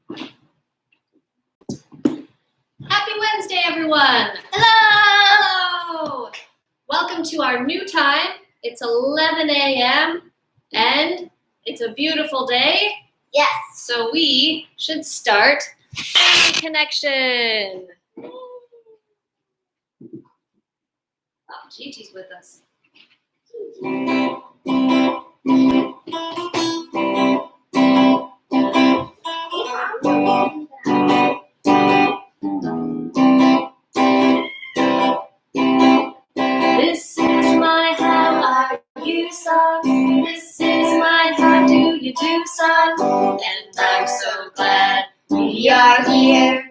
Happy Wednesday, everyone. Hello. Welcome to our new time. It's 11 a.m. and it's a beautiful day. Yes. So we should start Family Connection. Oh, Gigi's with us. This is my how are you song. This is my how do you do song. And I'm so glad we are here.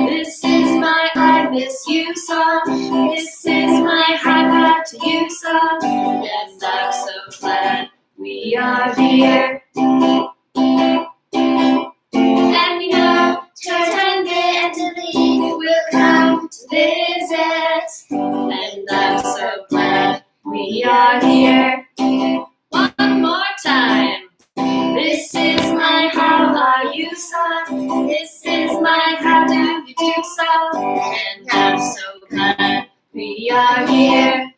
This is my I miss you song. This is my how to you song. And I'm so glad we are here. And we know Church and Angeline will come to visit. And I'm so glad we are here. One more time. This is my how are you song. This is my how do you do song. And I'm so glad we are here.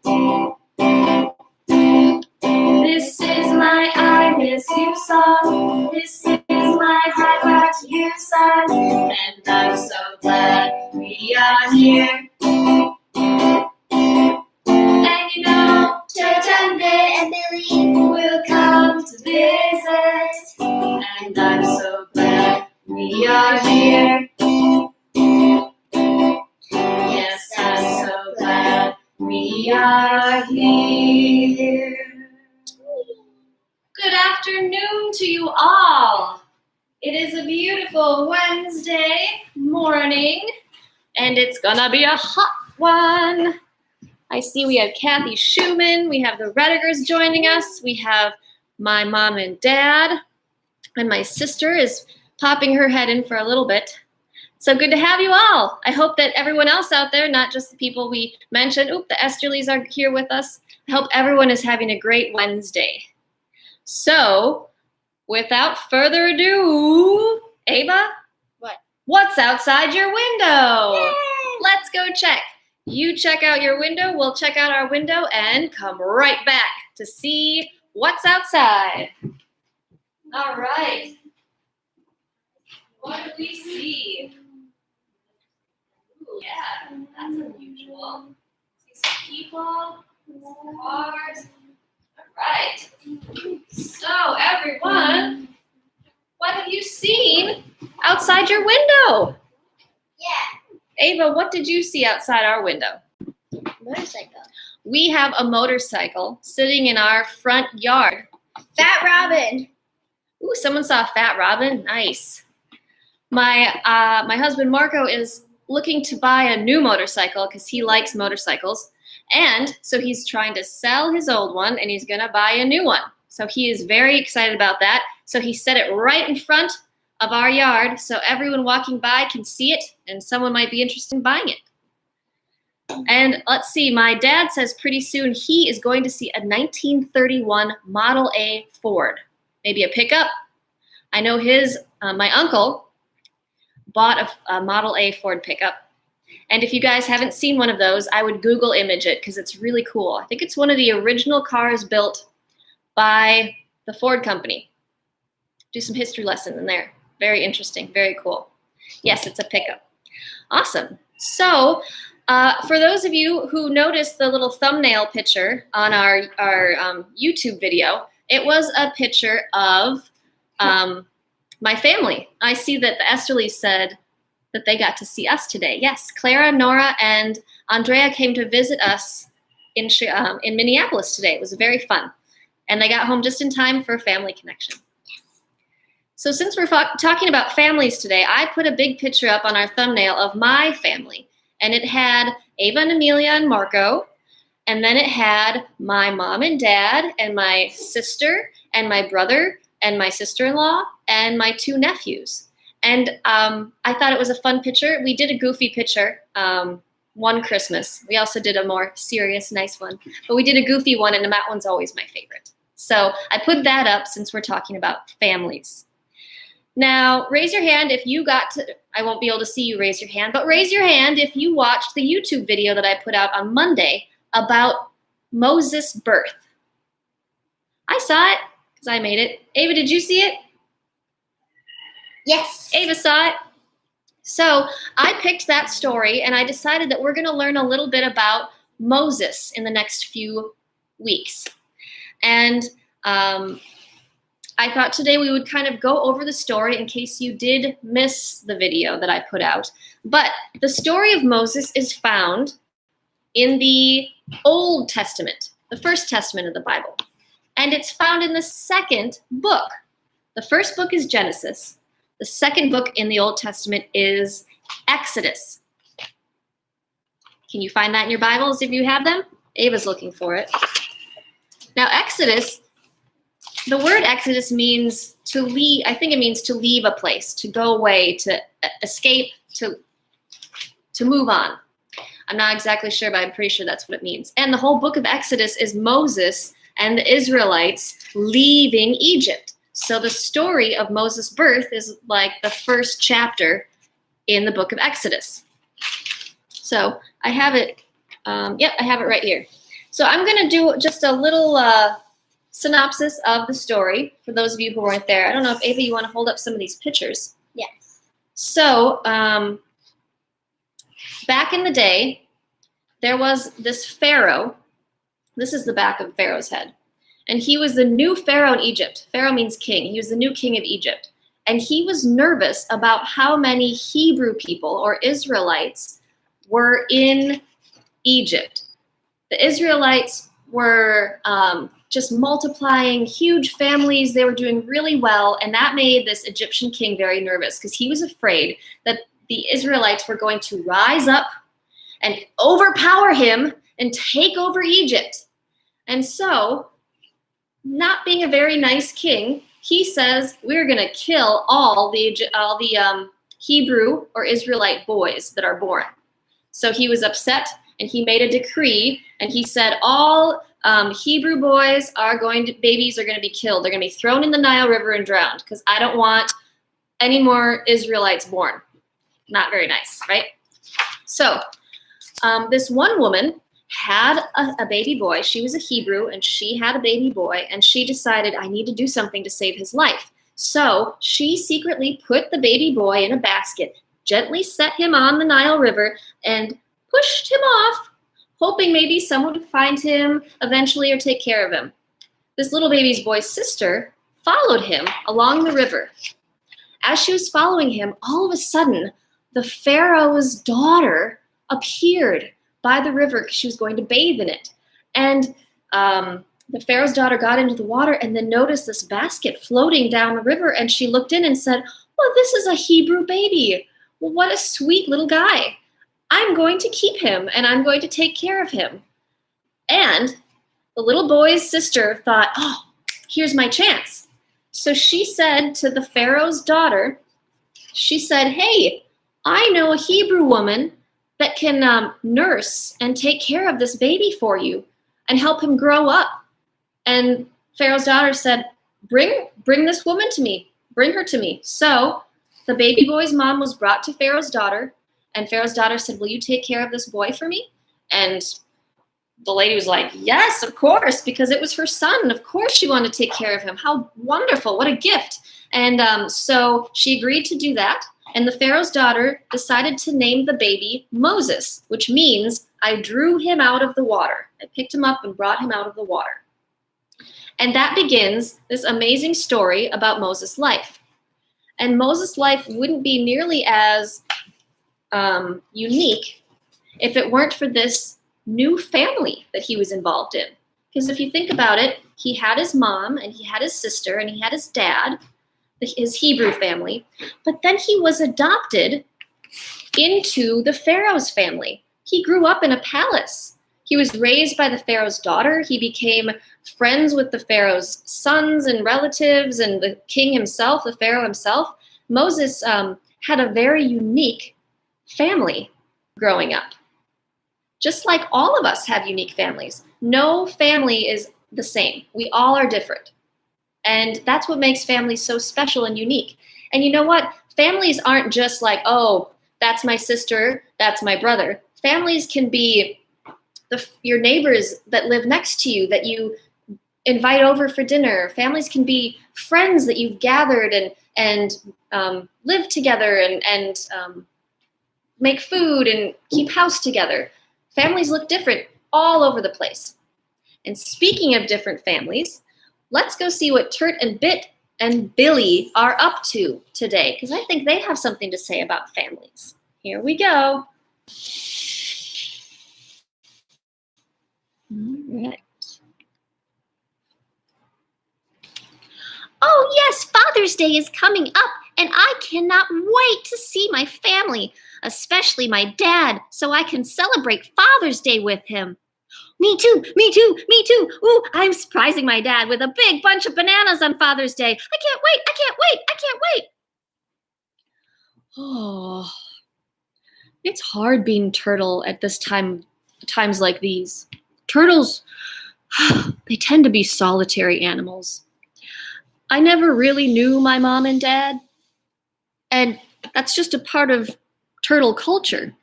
This is my I miss you song. This is my how to you song. And I'm so glad we are here. And you know, Church and Billy will come to visit. And I'm so glad we are here. Yes, I'm so glad we are here. Good afternoon to you all. It is a beautiful Wednesday morning, and it's gonna be a hot one. I see we have Kathy Schumann, we have the Redigers joining us, we have my mom and dad, and my sister is popping her head in for a little bit. So good to have you all. I hope that everyone else out there, not just the people we mentioned, the Esterlys are here with us. I hope everyone is having a great Wednesday. So, without further ado, Ava? What? What's outside your window? Yay! Let's go check. You check out your window, we'll check out our window, and come right back to see what's outside. All right. What do we see? Ooh, yeah, that's unusual. See some people, some cars. All right. So, everyone, what have you seen outside your window? Yeah. Ava, what did you see outside our window? Motorcycle. We have a motorcycle sitting in our front yard. Fat Robin. Ooh, someone saw a Fat Robin. Nice. My husband Marco is looking to buy a new motorcycle because he likes motorcycles. And so he's trying to sell his old one and he's going to buy a new one. So he is very excited about that. So he set it right in front of our yard so everyone walking by can see it and someone might be interested in buying it. And let's see, my dad says pretty soon he is going to see a 1931 Model A Ford. Maybe a pickup. I know my uncle bought a Model A Ford pickup. And if you guys haven't seen one of those, I would Google image it because it's really cool. I think it's one of the original cars built by the Ford company. Do some history lesson in there. Very interesting, very cool. Yes, it's a pickup. Awesome. So for those of you who noticed the little thumbnail picture on our YouTube video, it was a picture of my family. I see that the Esterlys said that they got to see us today. Yes, Clara, Nora, and Andrea came to visit us in Minneapolis today. It was very fun. And they got home just in time for Family Connection. Yes. So since we're talking about families today, I put a big picture up on our thumbnail of my family. And it had Ava and Amelia and Marco. And then it had my mom and dad and my sister and my brother and my sister-in-law and my two nephews. And I thought it was a fun picture. We did a goofy picture one Christmas. We also did a more serious, nice one. But we did a goofy one, and that one's always my favorite. So I put that up since we're talking about families. Now, raise your hand if you got to, I won't be able to see you raise your hand, but raise your hand if you watched the YouTube video that I put out on Monday about Moses' birth. I saw it because I made it. Ava, did you see it? Yes. Ava saw it. So I picked that story and I decided that we're going to learn a little bit about Moses in the next few weeks. And I thought today we would kind of go over the story in case you did miss the video that I put out. But the story of Moses is found in the Old Testament, the first testament of the Bible. And it's found in the second book. The first book is Genesis. The second book in the Old Testament is Exodus. Can you find that in your Bibles if you have them? Ava's looking for it. Now, Exodus, the word Exodus means to leave. I think it means to leave a place, to go away, to escape, to move on. I'm not exactly sure, but I'm pretty sure that's what it means. And the whole book of Exodus is Moses and the Israelites leaving Egypt. So the story of Moses' birth is like the first chapter in the book of Exodus. So I have it. I have it right here. So I'm going to do just a little synopsis of the story for those of you who weren't there. I don't know if Ava, you want to hold up some of these pictures. Yes. So back in the day, there was this Pharaoh. This is the back of Pharaoh's head. And he was the new Pharaoh in Egypt. Pharaoh means king. He was the new king of Egypt. And he was nervous about how many Hebrew people or Israelites were in Egypt. The Israelites were just multiplying, huge families. They were doing really well. And that made this Egyptian king very nervous because he was afraid that the Israelites were going to rise up and overpower him and take over Egypt. And so, not being a very nice king, he says, we're going to kill all the Hebrew or Israelite boys that are born. So he was upset and he made a decree and he said all Hebrew babies are going to be killed. They're going to be thrown in the Nile River and drowned because I don't want any more Israelites born. Not very nice, right? So this one woman had a baby boy. She was a Hebrew and she had a baby boy and she decided, I need to do something to save his life. So she secretly put the baby boy in a basket, gently set him on the Nile River and pushed him off, hoping maybe someone would find him eventually or take care of him. This little baby boy's sister followed him along the river. As she was following him, all of a sudden, the Pharaoh's daughter appeared by the river because she was going to bathe in it. And the Pharaoh's daughter got into the water and then noticed this basket floating down the river. And she looked in and said, well, this is a Hebrew baby. Well, what a sweet little guy. I'm going to keep him and I'm going to take care of him. And the little boy's sister thought, oh, here's my chance. So she said to the Pharaoh's daughter, she said, hey, I know a Hebrew woman that can nurse and take care of this baby for you and help him grow up. And Pharaoh's daughter said, bring this woman to me. Bring her to me. So the baby boy's mom was brought to Pharaoh's daughter, and Pharaoh's daughter said, will you take care of this boy for me? And the lady was like, yes, of course, because it was her son. Of course she wanted to take care of him. How wonderful. What a gift. And so she agreed to do that. And the Pharaoh's daughter decided to name the baby Moses, which means I drew him out of the water. I picked him up and brought him out of the water. And that begins this amazing story about Moses' life. And Moses' life wouldn't be nearly as unique if it weren't for this new family that he was involved in. Because if you think about it, he had his mom and he had his sister and he had his dad, his Hebrew family, but then he was adopted into the Pharaoh's family. He grew up in a palace. He was raised by the Pharaoh's daughter. He became friends with the Pharaoh's sons and relatives and the king himself, the Pharaoh himself. Moses had a very unique family growing up. Just like all of us have unique families. No family is the same. We all are different. And that's what makes families so special and unique. And you know what? Families aren't just like, oh, that's my sister, that's my brother. Families can be your neighbors that live next to you that you invite over for dinner. Families can be friends that you've gathered and live together and make food and keep house together. Families look different all over the place. And speaking of different families, let's go see what Turt and Bit and Billy are up to today, because I think they have something to say about families. Here we go. All right. Oh yes, Father's Day is coming up, and I cannot wait to see my family, especially my dad, so I can celebrate Father's Day with him. Me too, me too, me too. Ooh, I'm surprising my dad with a big bunch of bananas on Father's Day. I can't wait, I can't wait, I can't wait. Oh, it's hard being turtle at times like these. Turtles, they tend to be solitary animals. I never really knew my mom and dad, and that's just a part of turtle culture.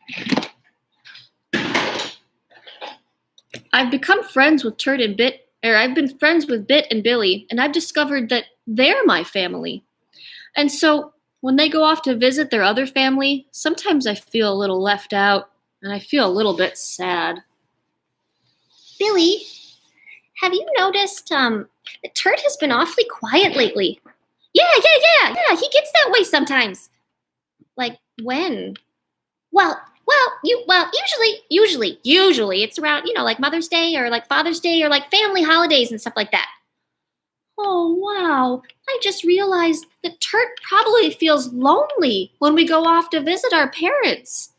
I've become friends with I've been friends with Bit and Billy, and I've discovered that they're my family. And so when they go off to visit their other family, sometimes I feel a little left out, and I feel a little bit sad. Billy, have you noticed that Turt has been awfully quiet lately? Yeah, he gets that way sometimes. Like when? Usually it's around, like Mother's Day or like Father's Day or like family holidays and stuff like that. Oh, wow. I just realized that Turt probably feels lonely when we go off to visit our parents.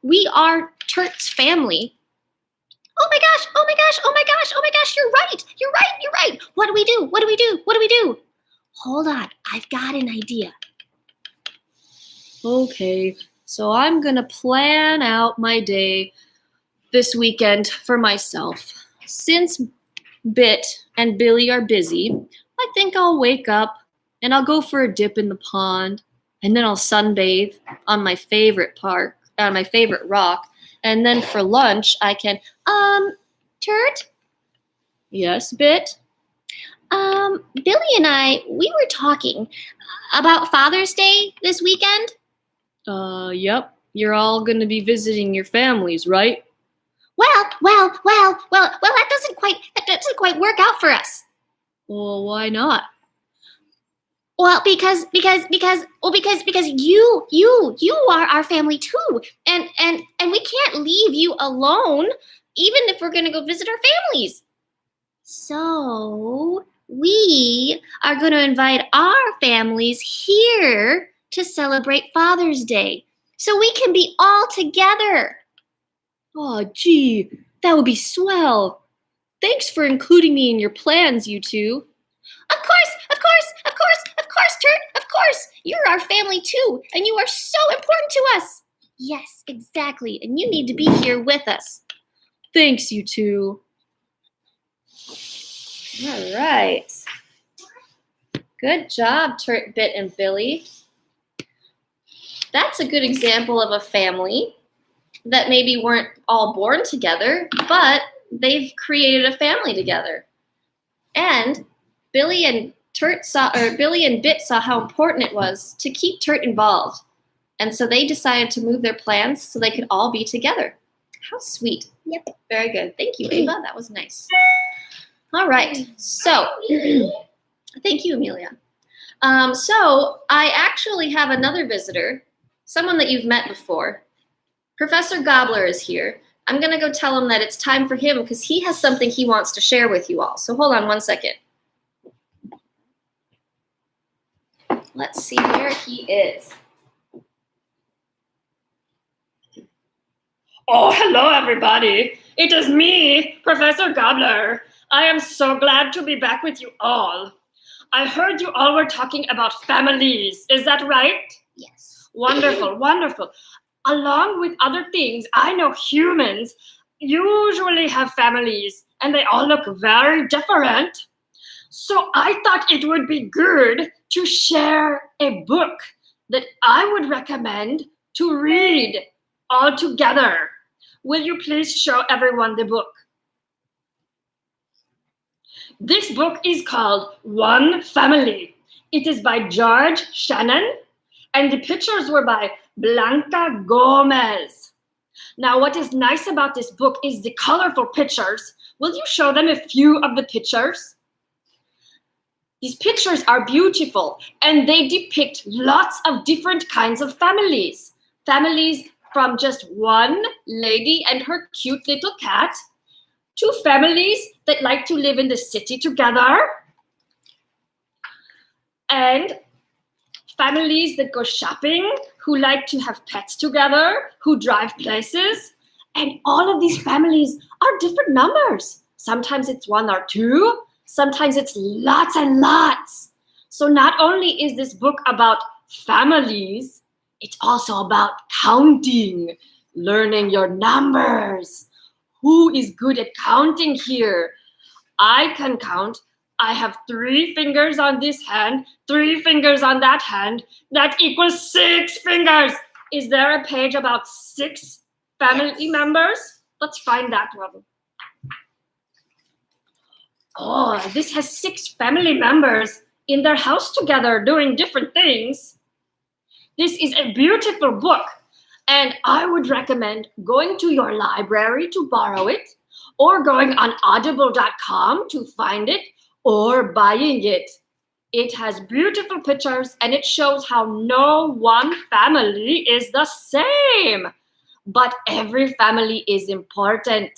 We are Turt's family. Oh my gosh, you're right. What do we do? Hold on, I've got an idea. Okay, so I'm gonna plan out my day this weekend for myself. Since Bit and Billy are busy, I think I'll wake up and I'll go for a dip in the pond, and then I'll sunbathe on my favorite rock, and then for lunch I can, Turt? Yes, Bit? Billy and I, we were talking about Father's Day this weekend. Yep. You're all gonna be visiting your families, right? Well, that doesn't quite work out for us. Well, why not? Well, because you are our family too, and we can't leave you alone, even if we're gonna go visit our families. So we are gonna invite our families here to celebrate Father's Day, so we can be all together. Oh, gee, that would be swell. Thanks for including me in your plans, you two. Of course, Turt, of course. You're our family too, and you are so important to us. Yes, exactly, and you need to be here with us. Thanks, you two. All right. Good job, Turt, Bit, and Billy. That's a good example of a family that maybe weren't all born together, but they've created a family together. And Billy and Bit saw how important it was to keep Turt involved. And so they decided to move their plans so they could all be together. How sweet. Yep. Very good. Thank you, Ava. That was nice. All right. So, thank you, Amelia. So I actually have another visitor, someone that you've met before. Professor Gobbler is here. I'm going to go tell him that it's time for him because he has something he wants to share with you all. So hold on one second. Let's see where he is. Oh, hello, everybody. It is me, Professor Gobbler. I am so glad to be back with you all. I heard you all were talking about families. Is that right? Yes. Wonderful, wonderful. Along with other things, I know humans usually have families, and they all look very different. So I thought it would be good to share a book that I would recommend to read all together. Will you please show everyone the book? This book is called One Family. It is by George Shannon, and the pictures were by Blanca Gomez. Now, what is nice about this book is the colorful pictures. Will you show them a few of the pictures? These pictures are beautiful, and they depict lots of different kinds of families. Families from just one lady and her cute little cat, to families that like to live in the city together, and families that go shopping, who like to have pets together, who drive places. And all of these families are different numbers. Sometimes it's 1 or 2, sometimes it's lots and lots. So not only is this book about families, it's also about counting, learning your numbers. Who is good at counting here? I can count. I have 3 fingers on this hand, 3 fingers on that hand. That equals 6 fingers. Is there a page about 6 family members? Let's find that one. Oh, this has 6 family members in their house together doing different things. This is a beautiful book, and I would recommend going to your library to borrow it, or going on audible.com to find it, or buying it. It has beautiful pictures, and it shows how no one family is the same, but every family is important.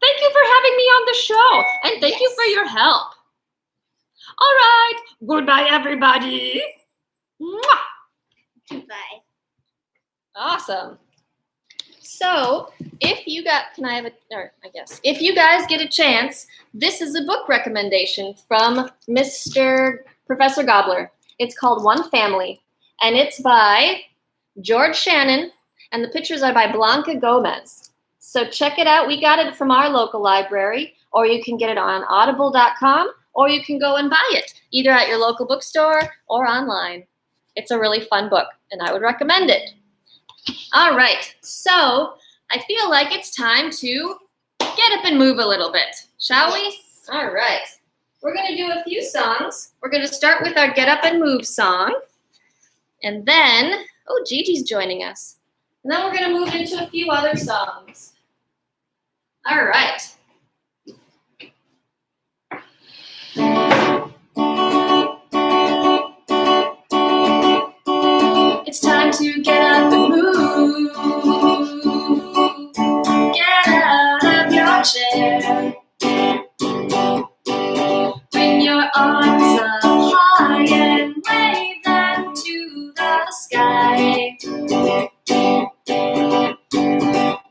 Thank you for having me on the show, and thank you for your help. All right, goodbye, everybody. Mwah! Bye. Awesome. So, if you guys get a chance, this is a book recommendation from Professor Gobbler. It's called One Family, and it's by George Shannon, and the pictures are by Blanca Gomez. So check it out. We got it from our local library, or you can get it on audible.com, or you can go and buy it, either at your local bookstore or online. It's a really fun book, and I would recommend it. All right, so I feel like it's time to get up and move a little bit, shall we? All right, we're going to do a few songs. We're going to start with our Get Up and Move song, and then, oh, Gigi's joining us. And then we're going to move into a few other songs. All right. It's time to get up and move. Get out of your chair. Bring your arms up high and wave them to the sky.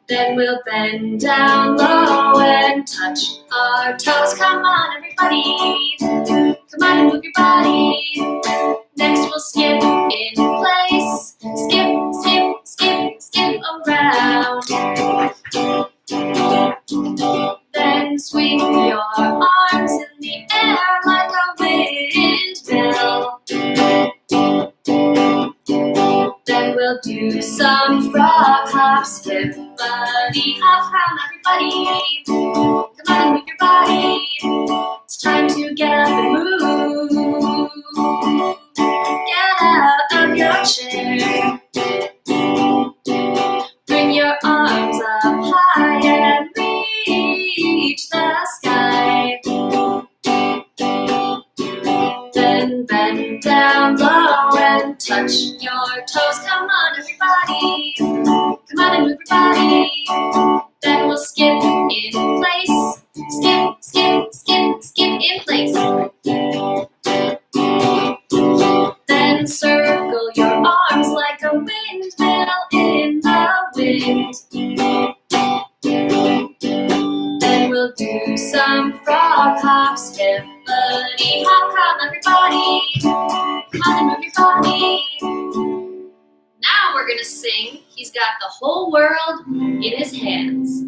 Then we'll bend down low and touch our toes. Come on, everybody. Come on and move your body. Next we'll skip in place. Skip, skip, skip, skip around. Then swing your arms in the air like a windmill. Then we'll do some frog hops. Hip, buddy, hop, come everybody. Come on and move your body. It's time to get up and move. Get out of your chair. Bring your arms up high and reach the sky. Then bend down low and touch your toes. Come on, everybody. Come on and move your body. Then we'll skip in place. Skip, skip, skip, skip in place. Then circle your arms like a windmill in the wind. Then we'll do some frog hops. Hip, buddy, hop, come everybody. Come on and move your body. Now we're gonna sing He's Got the Whole World in His Hands.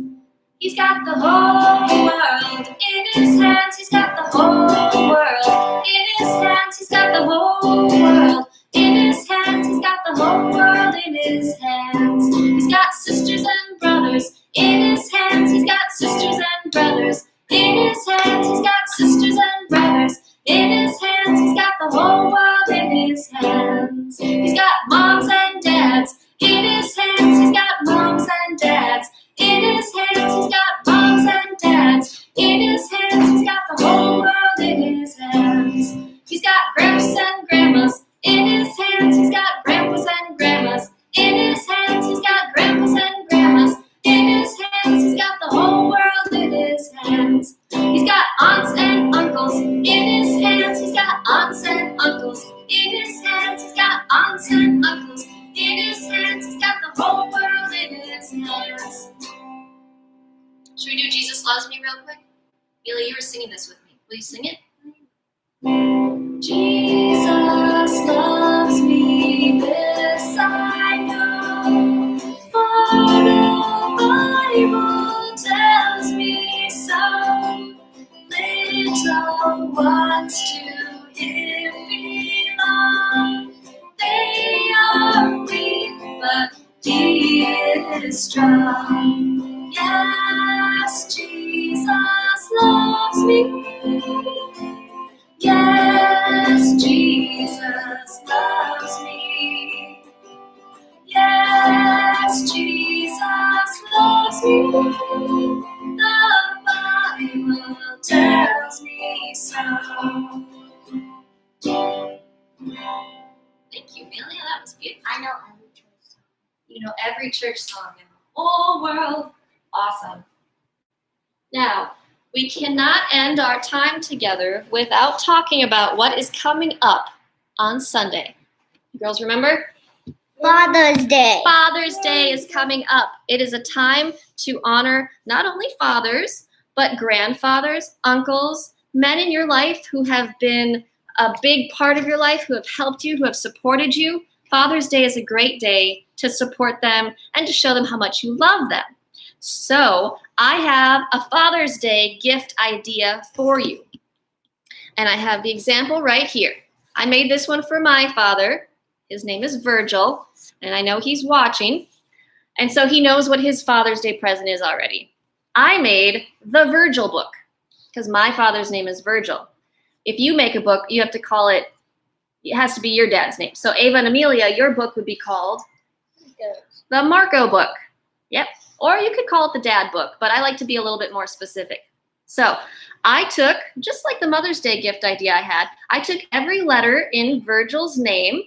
He's got the whole world in his hands. He's got the whole world in his hands. He's the whole world in his hands. He's got the whole world in his hands. He's got sisters and brothers in his hands. He's got sisters and brothers in his hands. He's got sisters and brothers in his hands. He's got the whole world in his hands. He's got moms and dads in his hands. He's got moms and dads in his hands. He's got moms and dads in his hands. He's got the whole world in his hands. He's got grandpas and grandmas in his hands. He's got grandpas and grandmas in his hands. He's got grandpas and grandmas in his hands. He's got the whole world in his hands. He's got aunts and uncles in his hands. He's got aunts and uncles in his hands. He's got aunts and uncles in his hands. He's got the whole world in his hands. Should we do Jesus Loves Me real quick? Mila, you were singing this with me. Will you sing it? Jesus loves me, this I know, for the Bible tells me so. Little ones to him belong. They are weak, but he is strong. Yes, Jesus loves me. Yes, Jesus loves me. Yes, Jesus loves me. The Bible tells me so. Thank you, Amelia. That was beautiful. I know every church song. You know every church song in the whole world. Awesome. Now, we cannot end our time together without talking about what is coming up on Sunday. You girls remember? Father's Day. Father's Day is coming up. It is a time to honor not only fathers, but grandfathers, uncles, men in your life who have been a big part of your life, who have helped you, who have supported you. Father's Day is a great day to support them and to show them how much you love them. So I have a Father's Day gift idea for you. And I have the example right here. I made this one for my father. His name is Virgil, and I know he's watching. And so he knows what his Father's Day present is already. I made the Virgil book because my father's name is Virgil. If you make a book, you have to call it, it has to be your dad's name. So Ava and Amelia, your book would be called the Marco book. Yep. Or you could call it the dad book, but I like to be a little bit more specific. So I took, just like the Mother's Day gift idea I had, I took every letter in Virgil's name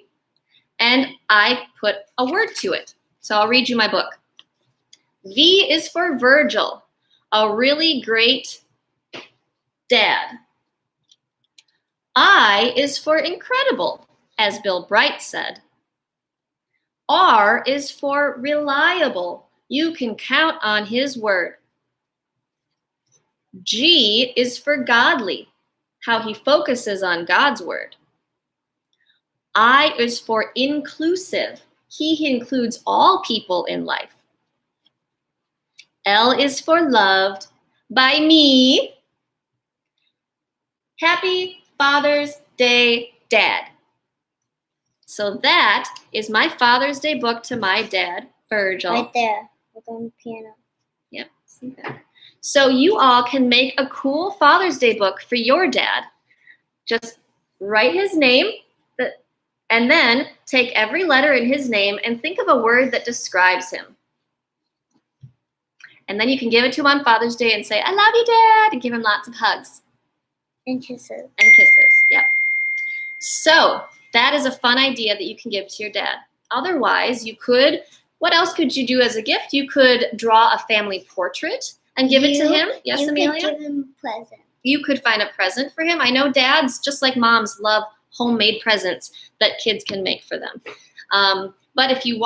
and I put a word to it. So I'll read you my book. V is for Virgil, a really great dad. I is for incredible, as Bill Bright said. R is for reliable. You can count on his word. G is for godly, how he focuses on God's word. I is for inclusive. He includes all people in life. L is for loved by me. Happy Father's Day, Dad. So that is my Father's Day book to my dad, Virgil. Right there. Look on the piano. Yep, see that. So you all can make a cool Father's Day book for your dad. Just write his name and then take every letter in his name and think of a word that describes him. And then you can give it to him on Father's Day and say, I love you, Dad, and give him lots of hugs. And kisses. And kisses, yep. So that is a fun idea that you can give to your dad. Otherwise, you could, what else could you do as a gift? You could draw a family portrait and give it to him. Yes, you Amelia? could give him a present. You could find a present for him. I know dads, just like moms, love homemade presents that kids can make for them. But if you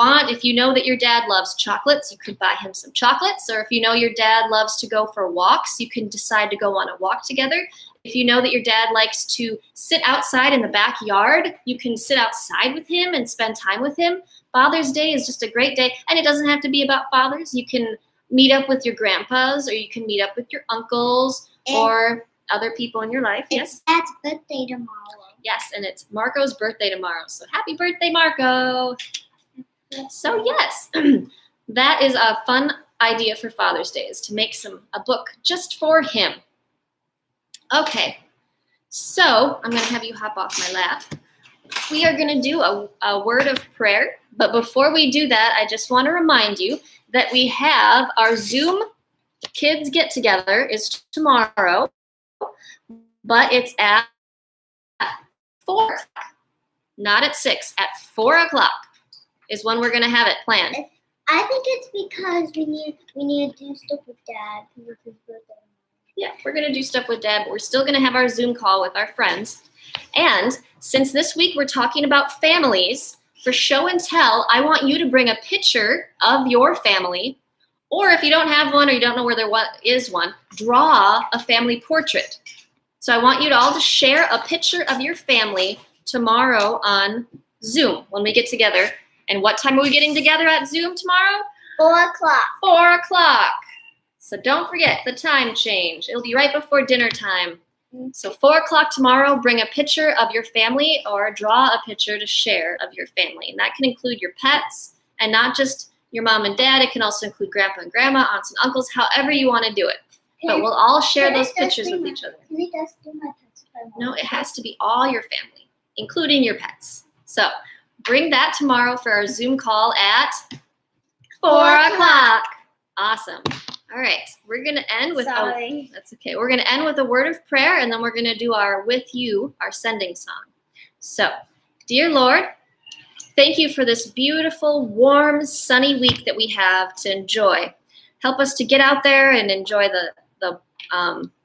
know that your dad loves chocolates, you could buy him some chocolates. Or if you know your dad loves to go for walks, you can decide to go on a walk together. If you know that your dad likes to sit outside in the backyard, you can sit outside with him and spend time with him. Father's Day is just a great day. And it doesn't have to be about fathers. You can meet up with your grandpas, or you can meet up with your uncles or other people in your life. Yes? It's Dad's birthday tomorrow. Yes, and it's Marco's birthday tomorrow. So happy birthday, Marco. So yes, that is a fun idea for Father's Day, is to make a book just for him. Okay, so I'm going to have you hop off my lap. We are going to do a word of prayer, but before we do that, I just want to remind you that we have our Zoom kids get together is tomorrow, but it's at 4 o'clock, not at 6, at 4 o'clock is when we're going to have it planned. I think it's because we need to do stuff with Dad because it's his birthday. Yeah, we're going to do stuff with Dad, but we're still going to have our Zoom call with our friends. And since this week we're talking about families, for show and tell, I want you to bring a picture of your family, or if you don't have one or you don't know where there is one, draw a family portrait. So I want you to all to share a picture of your family tomorrow on Zoom when we get together. And what time are we getting together at Zoom tomorrow? 4 o'clock. 4 o'clock. So don't forget the time change. It'll be right before dinner time. So 4 o'clock tomorrow, bring a picture of your family or draw a picture to share of your family. And that can include your pets and not just your mom and dad. It can also include grandpa and grandma, aunts and uncles, however you want to do it. But we'll all share those pictures with each other. Can I just do my pets? No, it has to be all your family, including your pets. So bring that tomorrow for our Zoom call at 4 o'clock. Awesome. All right, we're going to end with that's okay. We're going to end with a word of prayer, and then we're going to do our With You, our sending song. So, dear Lord, thank you for this beautiful, warm, sunny week that we have to enjoy. Help us to get out there and enjoy the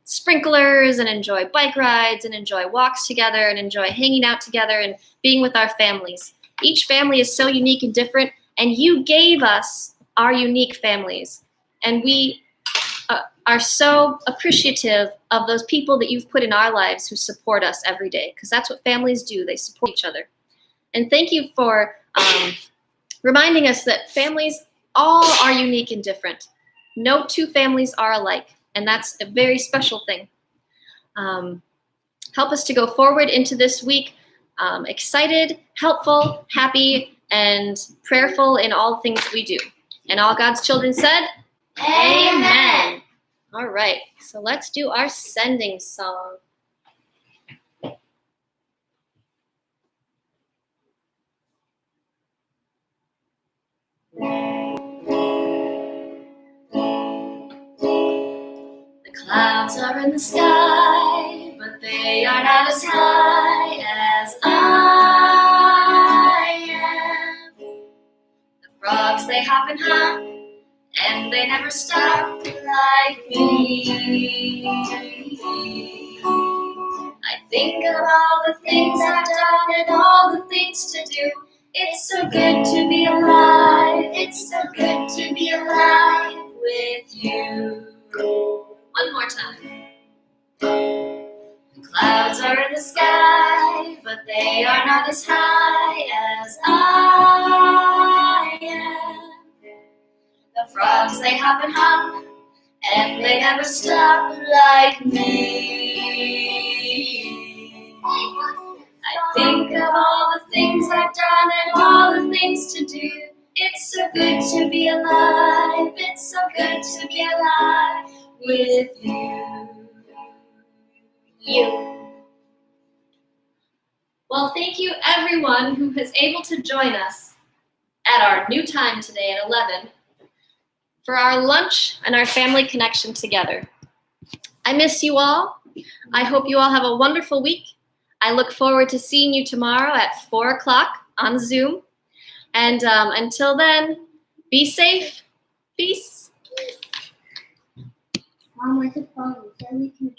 sprinklers and enjoy bike rides and enjoy walks together and enjoy hanging out together and being with our families. Each family is so unique and different, and you gave us our unique families. And we are so appreciative of those people that you've put in our lives who support us every day, because that's what families do. They support each other. And thank you for reminding us that families all are unique and different. No two families are alike, and that's a very special thing. Help us to go forward into this week excited, helpful, happy, and prayerful in all things that we do. And all God's children said, Amen. All right, so let's do our sending song. The clouds are in the sky, but they are not as high as I am. The frogs, they hop and hop, and they never stop like me. I think of all the things I've done and all the things to do. It's so good to be alive. It's so good to be alive with you. One more time. The clouds are in the sky, but they are not as high as I am. The frogs, they hop and hop, and they never stop like me. I think of all the things I've done and all the things to do. It's so good to be alive. It's so good to be alive with you. Well, thank you everyone who was able to join us at our new time today at 11 for our lunch and our family connection together. I miss you all. I hope you all have a wonderful week. I look forward to seeing you tomorrow at 4 o'clock on Zoom. And until then, be safe. Peace. Mom, where's the phone? So we can